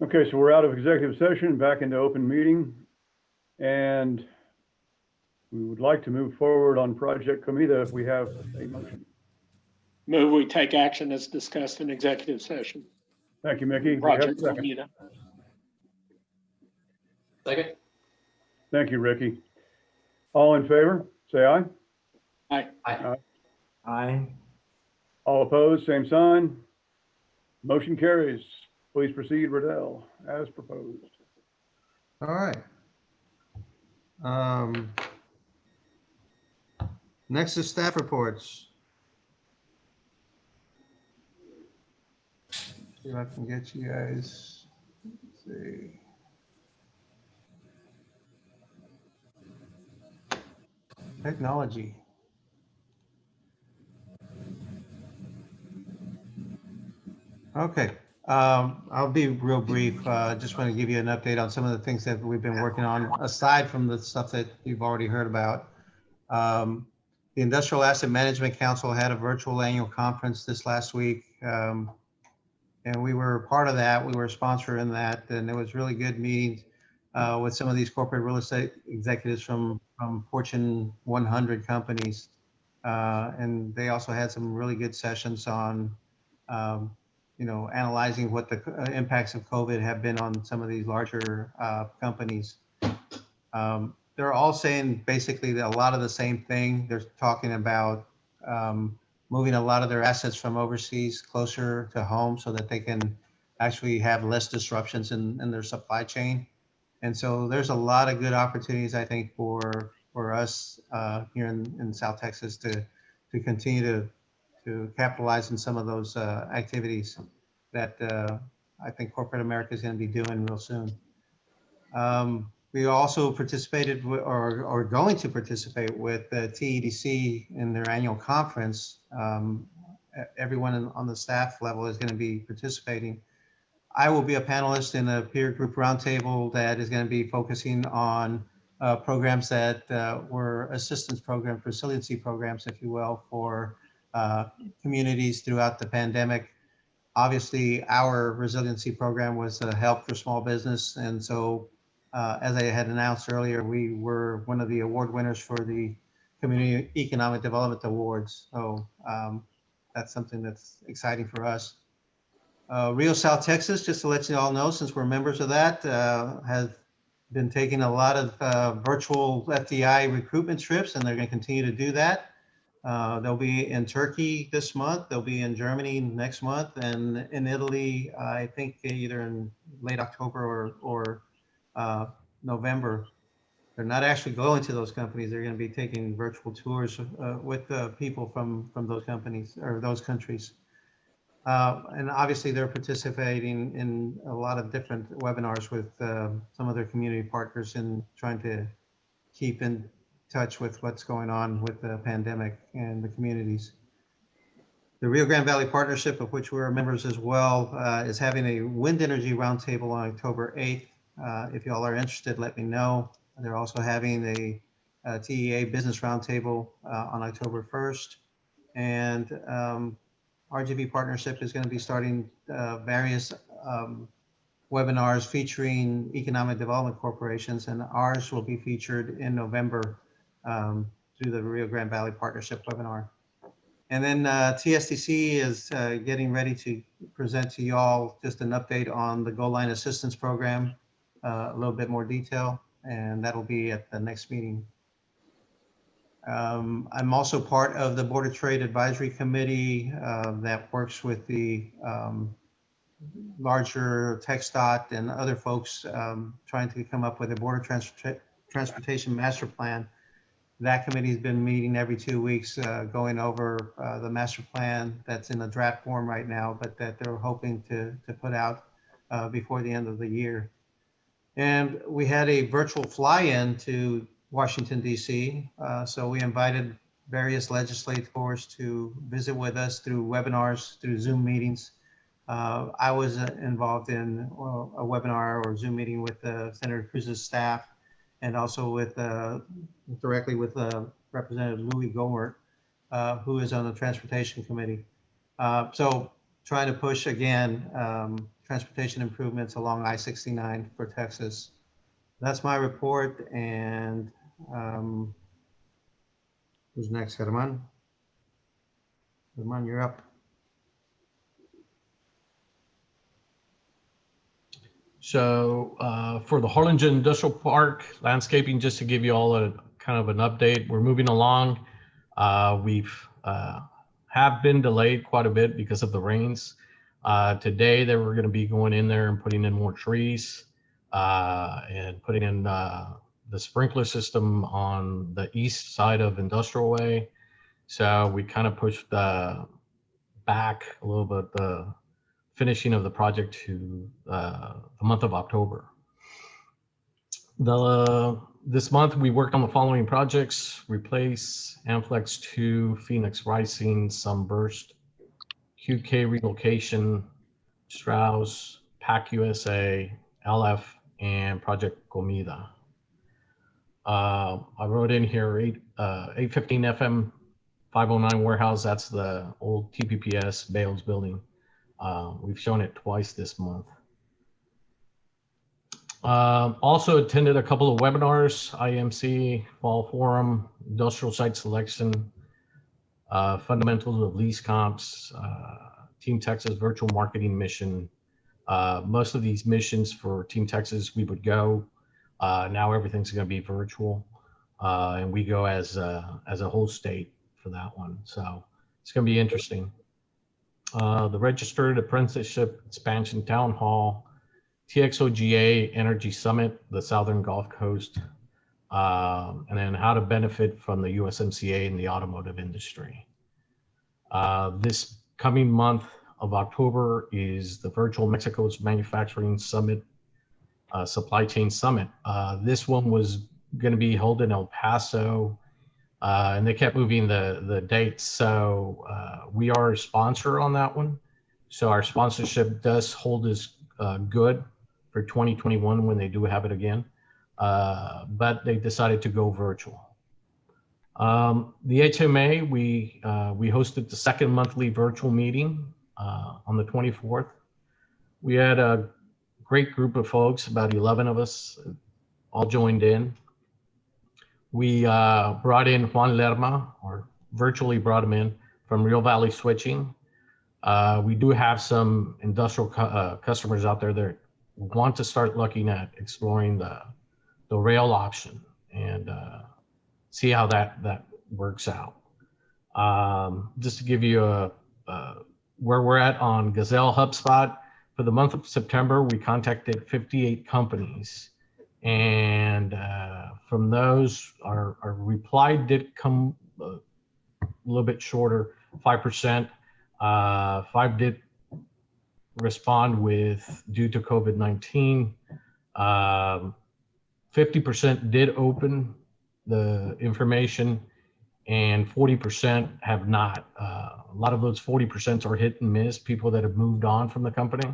Okay, so we're out of executive session, back into open meeting. And we would like to move forward on Project Comida if we have a motion. Move we take action as discussed in executive session. Thank you, Mickey. Do we have a Project second? Comida. Second. Thank you, Ricky. All in favor, say aye. Aye. Aye. Aye. All opposed, same sign. Motion carries. Please proceed, Riddell, as proposed. All right. Next is staff reports. See if I can get you guys. Let's see. Technology. Okay, I'll be real brief. Just want to give you an update on some of the things that we've been working on, aside from the stuff that you've already heard about. The Industrial Asset Management Council had a virtual annual conference this last week. And we were part of that. We were a sponsor in that, and it was really good meetings with some of these corporate real estate executives from Fortune 100 companies. And they also had some really good sessions on analyzing what the impacts of COVID have been on some of these larger companies. They're all saying basically a lot of the same thing. They're talking about moving a lot of their assets from overseas closer to home so that they can actually have less disruptions in their supply chain. And so there's a lot of good opportunities, I think, for us here in South Texas to continue to capitalize on some of those activities that I think corporate America is going to be doing real soon. We also participated or are going to participate with the TEDC in their annual conference. Everyone on the staff level is going to be participating. I will be a panelist in a peer group roundtable that is going to be focusing on programs that were assistance programs, resiliency programs, if you will, for communities throughout the pandemic. Obviously, our resiliency program was a help for small business. And so, as I had announced earlier, we were one of the award winners for the Community Economic Development Awards. So that's something that's exciting for us. Rio South Texas, just to let you all know, since we're members of that, has been taking a lot of virtual FDI recruitment trips, and they're going to continue to do that. They'll be in Turkey this month, they'll be in Germany next month, and in Italy, I think either in late October or November. They're not actually going to those companies. They're going to be taking virtual tours with people from those companies or those countries. And obviously they're participating in a lot of different webinars with some of their community partners and trying to keep in touch with what's going on with the pandemic and the communities. The Rio Grande Valley Partnership, of which we're members as well, is having a wind energy roundtable on October 8th. If y'all are interested, let me know. They're also having a TEA business roundtable on October 1st. And RGV Partnership is going to be starting various webinars featuring economic development corporations, and ours will be featured in November through the Rio Grande Valley Partnership webinar. And then TSTC is getting ready to present to y'all just an update on the Goal Line Assistance Program, a little bit more detail, and that'll be at the next meeting. I'm also part of the Board of Trade Advisory Committee that works with the larger TxDOT and other folks trying to come up with a border transportation master plan. That committee has been meeting every 2 weeks, going over the master plan that's in the draft form right now, but that they're hoping to put out before the end of the year. And we had a virtual fly-in to Washington, D.C. So we invited various legislators to visit with us through webinars, through Zoom meetings. I was involved in a webinar or Zoom meeting with Senator Cruz's staff, and also with directly with Representative Louis Gohmert, who is on the Transportation Committee. So trying to push again transportation improvements along I-69 for Texas. That's my report. And who's next? Herman? Herman, you're up. So for the Harlingen Industrial Park landscaping, just to give you all a kind of an update, we're moving along. We've have been delayed quite a bit because of the rains. Today they were going to be going in there and putting in more trees and putting in the sprinkler system on the east side of Industrial Way. So we kind of pushed back a little bit the finishing of the project to the month of October. This month we worked on the following projects: replace Amplex 2, Phoenix Rising, Sunburst, QK relocation, Strauss, PAC USA, LF, and Project Comida. I wrote in here 815 FM 509 warehouse. That's the old TPPS Bales building. We've shown it twice this month. Also attended a couple of webinars: IMC, Fall Forum, Industrial Site Selection, Fundamentals of Lease Comps, Team Texas Virtual Marketing Mission. Most of these missions for Team Texas, we would go. Now everything's going to be virtual, and we go as a whole state for that one. So it's going to be interesting. The Registered Apprenticeship Expansion Town Hall, TXOGA Energy Summit, the Southern Gulf Coast, and then how to benefit from the USMCA in the automotive industry. This coming month of October is the Virtual Mexico's Manufacturing Summit, Supply Chain Summit. This one was going to be held in El Paso, and they kept moving the dates. So we are a sponsor on that one. So our sponsorship does hold us good for 2021 when they do have it again. But they decided to go virtual. The HMA, we hosted the second monthly virtual meeting on the 24th. We had a great group of folks, about 11 of us, all joined in. We brought in Juan Lerma, or virtually brought him in, from Rio Valley Switching. We do have some industrial customers out there that want to start looking at exploring the rail option and see how that works out. Just to give you where we're at on Gazelle HubSpot, for the month of September, we contacted 58 companies. And from those, our reply did come a little bit shorter, 5%. 5 did respond with due to COVID-19. 50% did open the information, and 40% have not. A lot of those 40% are hit and miss, people that have moved on from the company.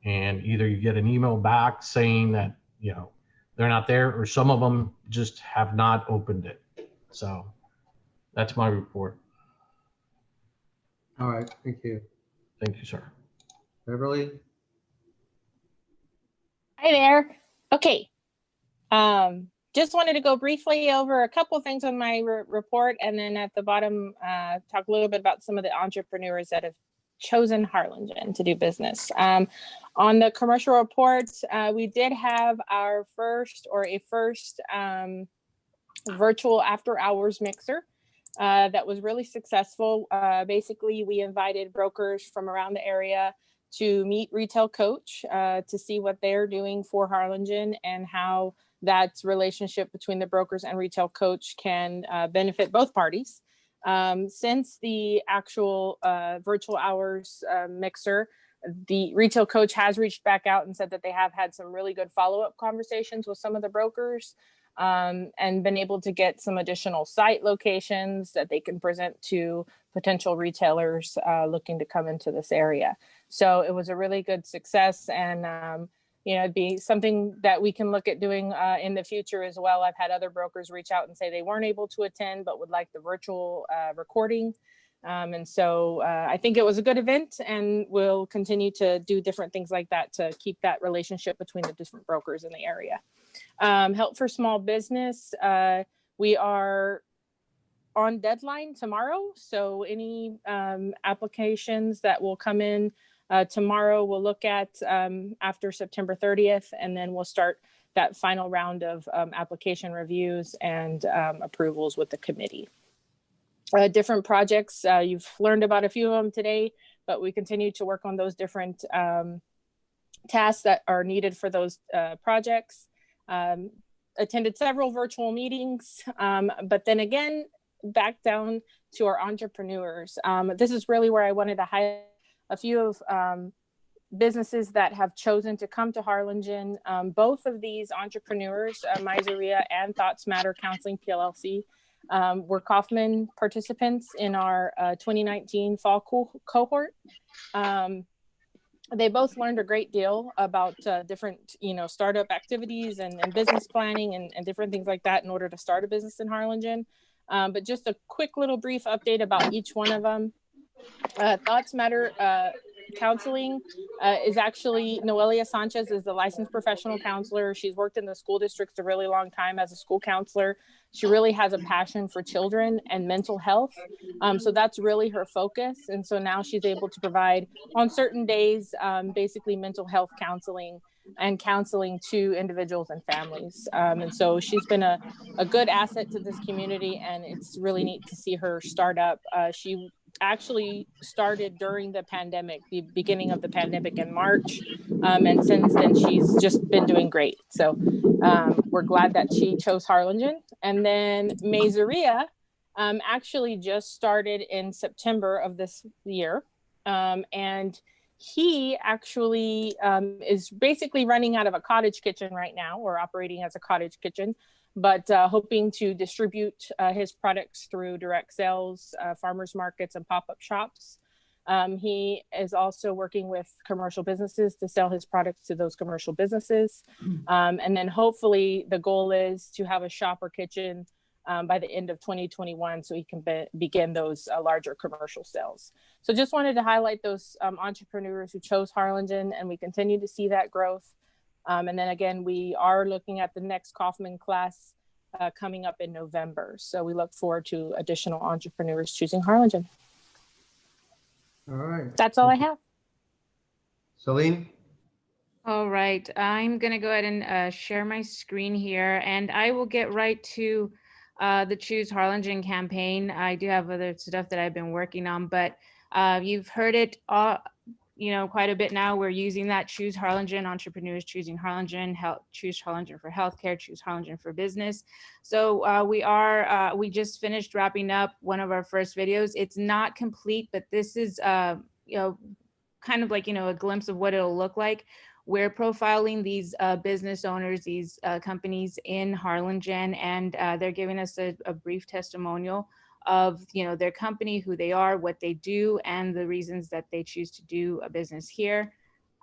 And either you get an email back saying that, you know, they're not there, or some of them just have not opened it. So that's my report. All right, thank you. Thank you, sir. Beverly? Hi there. Okay. Just wanted to go briefly over a couple of things on my report, and then at the bottom, talk a little bit about some of the entrepreneurs that have chosen Harlingen to do business. On the commercial reports, we did have our first virtual after hours mixer that was really successful. Basically, we invited brokers from around the area to meet Retail Coach to see what they're doing for Harlingen and how that relationship between the brokers and Retail Coach can benefit both parties. Since the actual virtual hours mixer, the Retail Coach has reached back out and said that they have had some really good follow-up conversations with some of the brokers and been able to get some additional site locations that they can present to potential retailers looking to come into this area. So it was a really good success, and you know, it'd be something that we can look at doing in the future as well. I've had other brokers reach out and say they weren't able to attend, but would like the virtual recording. And so I think it was a good event, and we'll continue to do different things like that to keep that relationship between the different brokers in the area. Help for small business. We are on deadline tomorrow. So any applications that will come in tomorrow, we'll look at after September 30th, and then we'll start that final round of application reviews and approvals with the committee. Different projects, you've learned about a few of them today, but we continue to work on those different tasks that are needed for those projects. Attended several virtual meetings, but then again, back down to our entrepreneurs. This is really where I wanted to highlight a few of businesses that have chosen to come to Harlingen. Both of these entrepreneurs, Miseria and Thoughts Matter Counseling PLLC, were Kaufman participants in our 2019 fall cohort. They both learned a great deal about different, startup activities and business planning and different things like that in order to start a business in Harlingen. But just a quick little brief update about each one of them. Thoughts Matter Counseling is actually, Noelia Sanchez is the licensed professional counselor. She's worked in the school districts a really long time as a school counselor. She really has a passion for children and mental health. So that's really her focus. And so now she's able to provide on certain days, basically mental health counseling and counseling to individuals and families. And so she's been a good asset to this community, and it's really neat to see her start up. She actually started during the pandemic, the beginning of the pandemic in March. And since then, she's just been doing great. So we're glad that she chose Harlingen. And then Miseria actually just started in September of this year. And he actually is basically running out of a cottage kitchen right now, or operating as a cottage kitchen, but hoping to distribute his products through direct sales, farmers markets, and pop-up shops. He is also working with commercial businesses to sell his products to those commercial businesses. And then hopefully the goal is to have a shop or kitchen by the end of 2021, so he can begin those larger commercial sales. So just wanted to highlight those entrepreneurs who chose Harlingen, and we continue to see that growth. And then again, we are looking at the next Kaufman class coming up in November. So we look forward to additional entrepreneurs choosing Harlingen. All right. That's all I have. Celine? All right, I'm gonna go ahead and share my screen here, and I will get right to the Choose Harlingen campaign. I do have other stuff that I've been working on, but you've heard it quite a bit now. We're using that Choose Harlingen, entrepreneurs choosing Harlingen, choose Harlingen for healthcare, choose Harlingen for business. So we just finished wrapping up one of our first videos. It's not complete, but this is kind of like a glimpse of what it'll look like. We're profiling these business owners, these companies in Harlingen, and they're giving us a brief testimonial of their company, who they are, what they do, and the reasons that they choose to do a business here.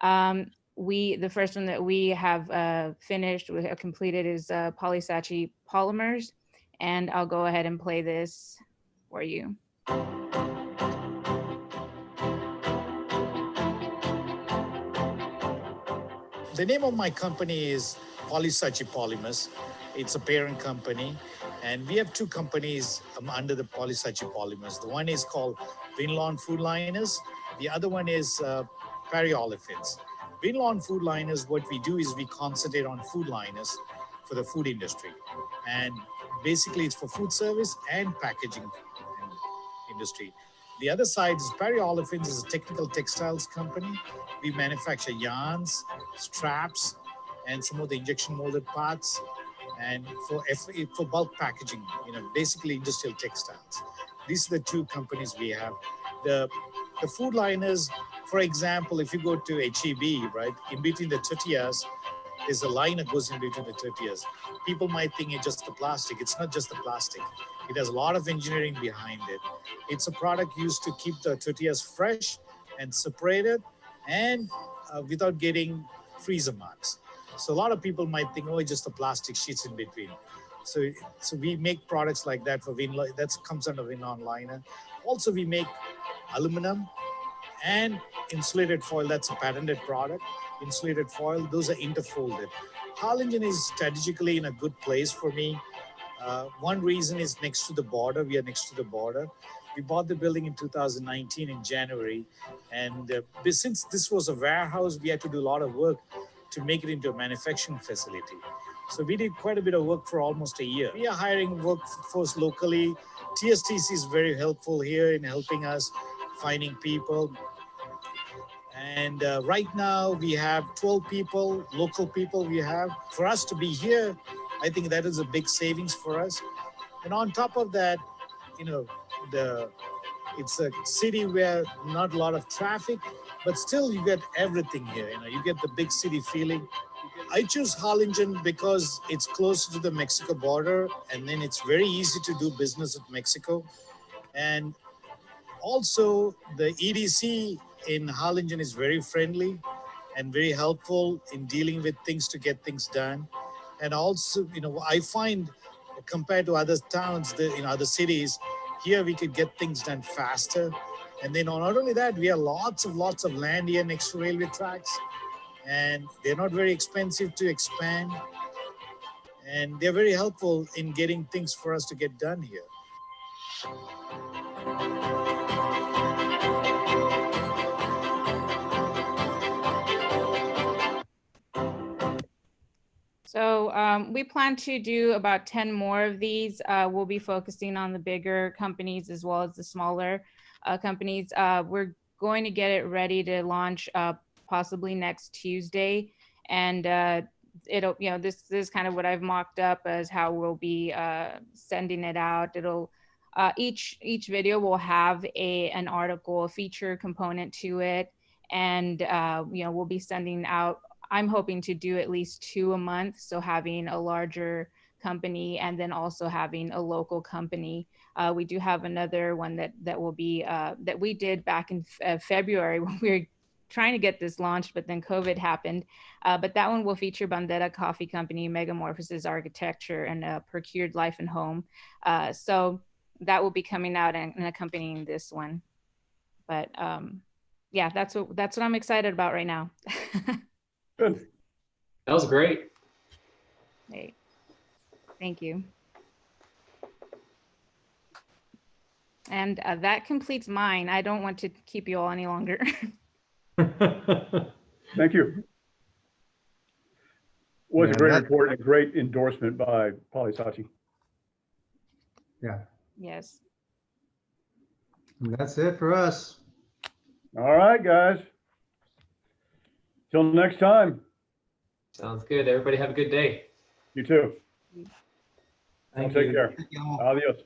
The first one that we have finished, we have completed, is Polysachi Polymers, and I'll go ahead and play this for you. The name of my company is Polysachi Polymers. It's a parent company, and we have two companies under the Polysachi Polymers. The one is called Vinlawn Food Liners. The other one is Periolefins. Vinlawn Food Liners, what we do is we concentrate on food liners for the food industry. And basically it's for food service and packaging industry. The other side is Periolefins, is a technical textiles company. We manufacture yarns, straps, and some of the injection molded parts, and for bulk packaging, basically industrial textiles. These are the two companies we have. The food liners, for example, if you go to HEB, right, in between the tortillas, there's a line that goes in between the tortillas. People might think it's just the plastic. It's not just the plastic. It has a lot of engineering behind it. It's a product used to keep the tortillas fresh and separated, and without getting freezer marks. So a lot of people might think, oh, it's just the plastic sheets in between. So we make products like that for Vinlawn. That comes under Vinlawn Liner. Also, we make aluminum and insulated foil. That's a patented product. Insulated foil, those are interfolded. Harlingen is strategically in a good place for me. One reason is next to the border. We are next to the border. We bought the building in 2019 in January. And since this was a warehouse, we had to do a lot of work to make it into a manufacturing facility. So we did quite a bit of work for almost a year. We are hiring workforce locally. TSTC is very helpful here in helping us finding people. And right now we have 12 people, local people we have. For us to be here, I think that is a big savings for us. And on top of that, you know, it's a city where not a lot of traffic, but still you get everything here. You know, you get the big city feeling. I choose Harlingen because it's close to the Mexico border, and then it's very easy to do business with Mexico. And also the EDC in Harlingen is very friendly and very helpful in dealing with things to get things done. And also, you know, I find compared to other towns, in other cities, here we could get things done faster. And then not only that, we have lots of land here next to railway tracks, and they're not very expensive to expand. And they're very helpful in getting things for us to get done here. So we plan to do about 10 more of these. We'll be focusing on the bigger companies as well as the smaller companies. We're going to get it ready to launch possibly next Tuesday. And it'll, you know, this is kind of what I've mocked up as how we'll be sending it out. It'll, each video will have an article, a feature component to it. And, you know, we'll be sending out, I'm hoping to do at least 2 a month. So having a larger company and then also having a local company. We do have another one that will be, that we did back in February when we were trying to get this launched, but then COVID happened. But that one will feature Bandera Coffee Company, Megamorphosis Architecture, and Procured Life and Home. So that will be coming out and accompanying this one. But yeah, that's what I'm excited about right now. Good. That was great. Great. Thank you. And that completes mine. I don't want to keep you all any longer. Thank you. Was a great report and a great endorsement by Polly Sachi. Yeah, Yes. that's it for us. All right, guys. Till next time. Sounds good. Everybody have a good day. You too. Thank Take you. care. Adios.